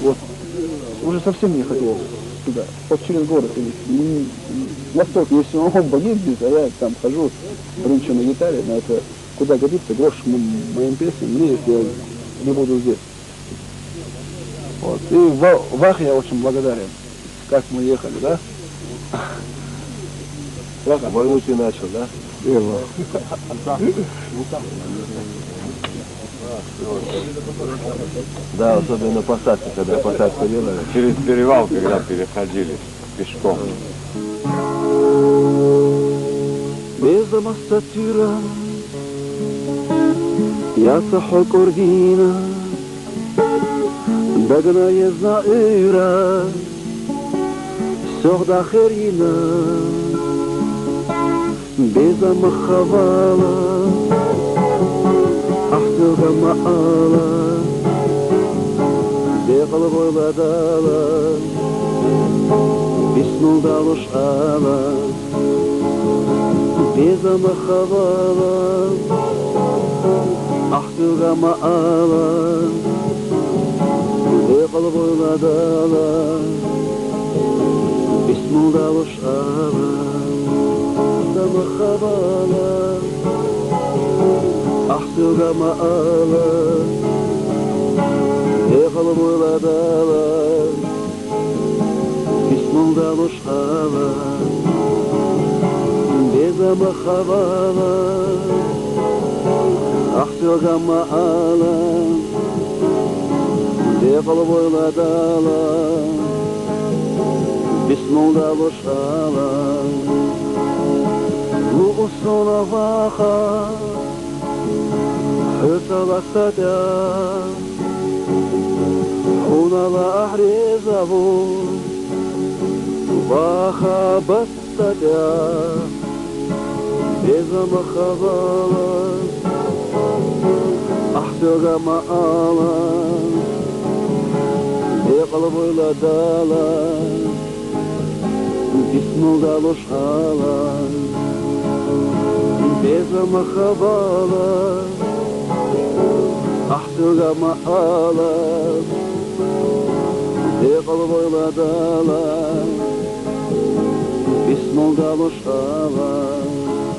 Вот уже совсем не хотелось туда, вот через город. Восток, если он ездит, а я там хожу, брынчу на гитаре, но это куда годится, грош моим песням, мне, если я не буду здесь. Вот. И Вахе я очень благодарен, как мы ехали, да? Войну ты начал, да? Верно. Да, особенно посадка, когда посадку делали. Через перевал, когда переходили пешком. Бездама сатира, я сахок ордина, дагна езна ира, сёгда херина, бездама хавала, ахтуга маала, бехал войладала, бисмул далуш ала. Бездама хавала, ахтуга маала, бехал войладала, бисмул далуш ала. Бездама хавала, ахтуга маала, бехал войладала, бисмул далуш ала. Бездама хавала, ахтуга маала, бехал войладала, бисмул далуш ала. Луусуна ваха, хытала сатя, хунала ахрезаву, ваха бастатя. Бездама хавала, ахтуга маала, бехал войладала, бисмул далуш ала. Бездама хавала, ахтуга маала, бехал войладала, бисмул далуш ала.